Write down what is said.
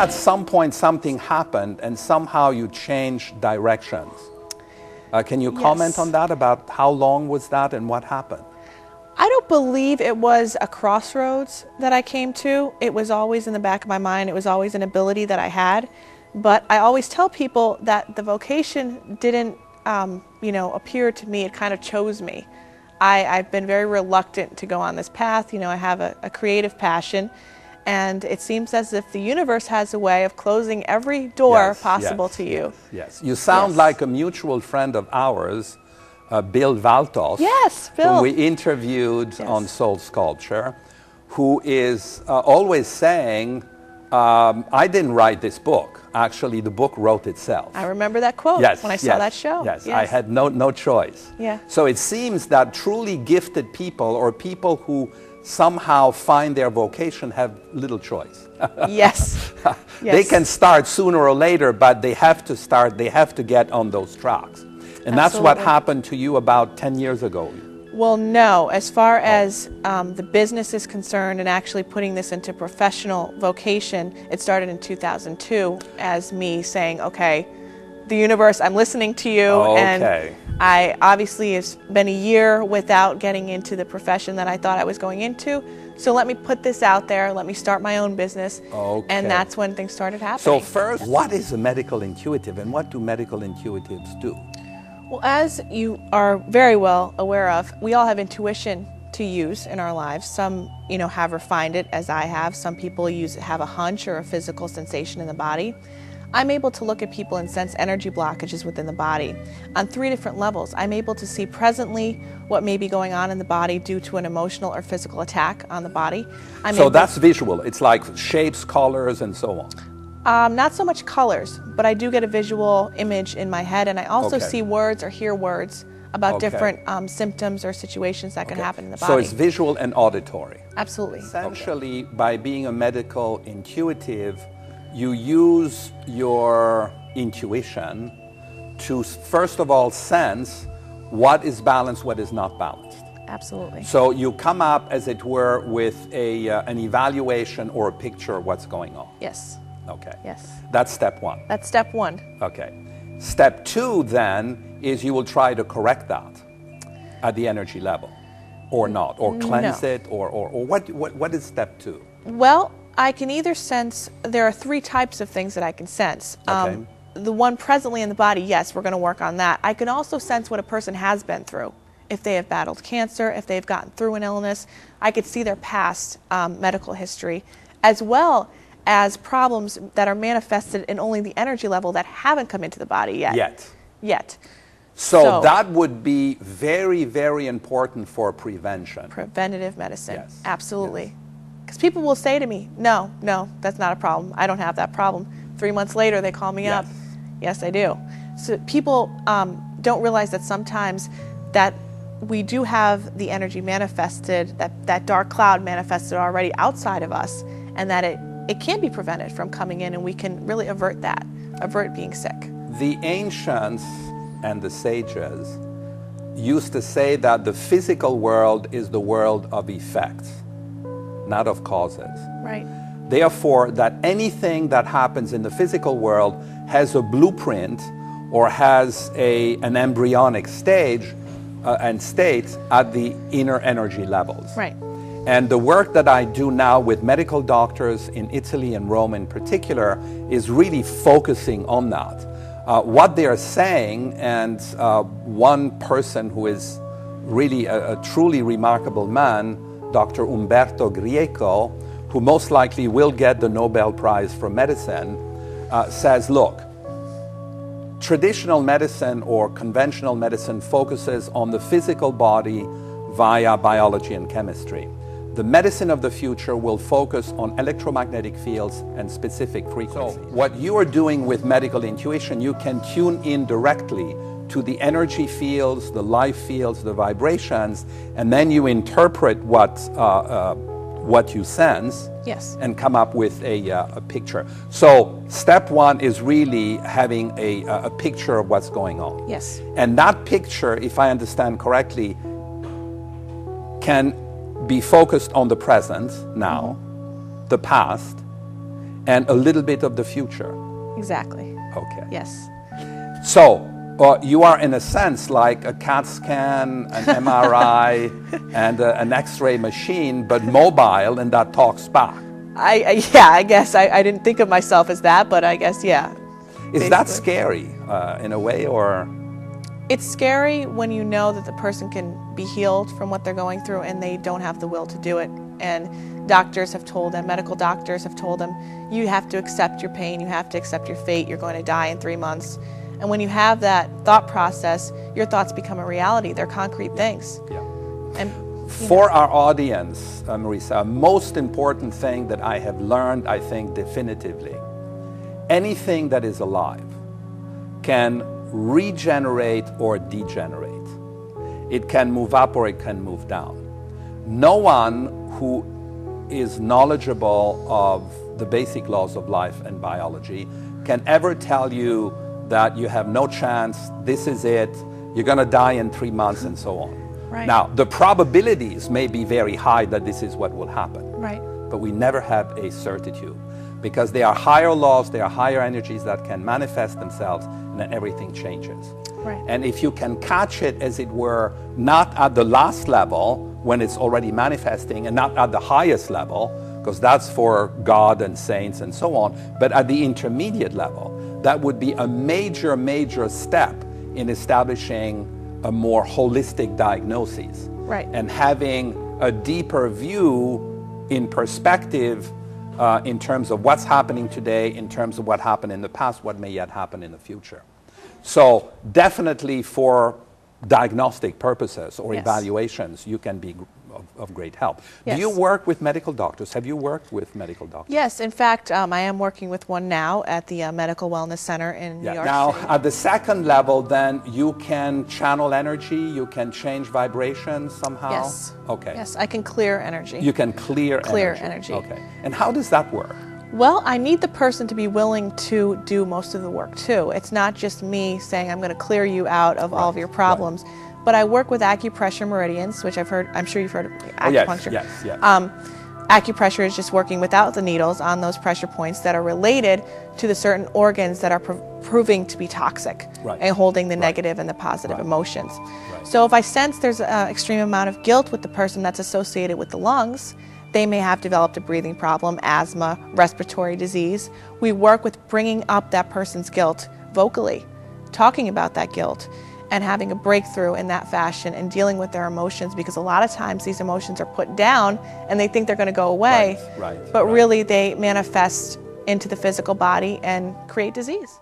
at some point something happened and somehow you changed directions. Can you comment on that, about how long was that and what happened? I don't believe it was a crossroads that I came to. It was always in the back of my mind. It was always an ability that I had. But I always tell people that the vocation didn't, appear to me. It kind of chose me. I've been very reluctant to go on this path. You know, I have a creative passion. And it seems as if the universe has a way of closing every door possible to you. Yes. You sound like a mutual friend of ours, Bill Valtos, yes, Bill, who we interviewed on Soul Sculpture, who is always saying, I didn't write this book. Actually, the book wrote itself. I remember that quote when I saw that show. Yes, I had no choice. Yeah. So it seems that truly gifted people, or people who somehow find their vocation, have little choice. Yes. They can start sooner or later, but they have to start, they have to get on those tracks. And that's what happened to you about 10 years ago. Well, no. As far as the business is concerned and actually putting this into professional vocation, it started in 2002 as me saying, okay, the universe, I'm listening to you. And I obviously, it's been a year without getting into the profession that I thought I was going into. So let me put this out there, let me start my own business. And that's when things started happening. So first, what is a medical intuitive and what do medical intuitives do? Well, as you are very well aware of, we all have intuition to use in our lives. Some, have refined it as I have. Some people have a hunch or a physical sensation in the body. I'm able to look at people and sense energy blockages within the body on 3 different levels. I'm able to see presently what may be going on in the body due to an emotional or physical attack on the body. So that's visual. It's like shapes, colors, and so on. Not so much colors, but I do get a visual image in my head, and I also see words or hear words about different symptoms or situations that can happen in the body. So it's visual and auditory. Absolutely. Essentially, by being a medical intuitive, you use your intuition to, first of all, sense what is balanced, what is not balanced. Absolutely. So you come up, as it were, with an evaluation or a picture of what's going on. Yes. Okay. Yes. That's step one. That's step one. Okay. Step two, then, is you will try to correct that at the energy level, or not, or cleanse it, or what is step two? Well, I can either sense, there are 3 types of things that I can sense. The one presently in the body, yes, we're going to work on that. I can also sense what a person has been through. If they have battled cancer, if they've gotten through an illness, I could see their past medical history, as well as problems that are manifested in only the energy level that haven't come into the body yet. So that would be very, very important for prevention. Preventative medicine, absolutely. Because people will say to me, no, that's not a problem. I don't have that problem. 3 months later, they call me up. Yes, I do. So people don't realize that sometimes that we do have the energy manifested, that dark cloud manifested already outside of us, and that it can be prevented from coming in, and we can really avert being sick. The ancients and the sages used to say that the physical world is the world of effects, not of causes. Right. Therefore, that anything that happens in the physical world has a blueprint or has an embryonic stage and state at the inner energy levels. Right. And the work that I do now with medical doctors in Italy and Rome in particular is really focusing on that. What they are saying, and one person who is really a truly remarkable man, Dr. Umberto Grieco, who most likely will get the Nobel Prize for Medicine, says, look, traditional medicine or conventional medicine focuses on the physical body via biology and chemistry. The medicine of the future will focus on electromagnetic fields and specific frequencies. So what you are doing with medical intuition, you can tune in directly to the energy fields, the life fields, the vibrations, and then you interpret what you sense and come up with a picture. So step one is really having a picture of what's going on. Yes. And that picture, if I understand correctly, can be focused on the present now, the past, and a little bit of the future. Exactly. Okay. Yes. So you are in a sense like a CAT scan, an MRI, and an X-ray machine, but mobile, and that talks back. Yeah, I guess I didn't think of myself as that, but I guess, yeah. Is that scary in a way, or? It's scary when you know that the person can be healed from what they're going through and they don't have the will to do it. And doctors have told them, medical doctors have told them, you have to accept your pain, you have to accept your fate, you're going to die in 3 months. And when you have that thought process, your thoughts become a reality. They're concrete things. Yeah. And for our audience, Marisa, most important thing that I have learned, I think definitively, anything that is alive can regenerate or degenerate. It can move up or it can move down. No one who is knowledgeable of the basic laws of life and biology can ever tell you that you have no chance, this is it, you're going to die in 3 months and so on. Right. Now, the probabilities may be very high that this is what will happen. Right. But we never have a certitude because there are higher laws, there are higher energies that can manifest themselves, and then everything changes. Right. And if you can catch it, as it were, not at the last level when it's already manifesting and not at the highest level, because that's for God and saints and so on, but at the intermediate level, that would be a major, major step in establishing a more holistic diagnosis. Right. And having a deeper view in perspective in terms of what's happening today, in terms of what happened in the past, what may yet happen in the future. So definitely for diagnostic purposes or Yes. evaluations, you can be of great help. Yes. Do you work with medical doctors? Have you worked with medical doctors? Yes, in fact, I am working with one now at the Medical Wellness Center in New York Now, City. at the second level, then you can channel energy, you can change vibrations somehow? Yes. Okay. Yes, I can clear energy. You can clear energy. Okay. And how does that work? Well, I need the person to be willing to do most of the work too. It's not just me saying I'm going to clear you out of all of your problems. Right. But I work with acupressure meridians, which I'm sure you've heard of acupuncture. Yes, yes. Acupressure is just working without the needles on those pressure points that are related to the certain organs that are proving to be toxic, right. and holding the negative and the positive emotions. Right. So if I sense there's an extreme amount of guilt with the person that's associated with the lungs, they may have developed a breathing problem, asthma, respiratory disease. We work with bringing up that person's guilt vocally, talking about that guilt, and having a breakthrough in that fashion and dealing with their emotions, because a lot of times these emotions are put down and they think they're going to go away, but really they manifest into the physical body and create disease.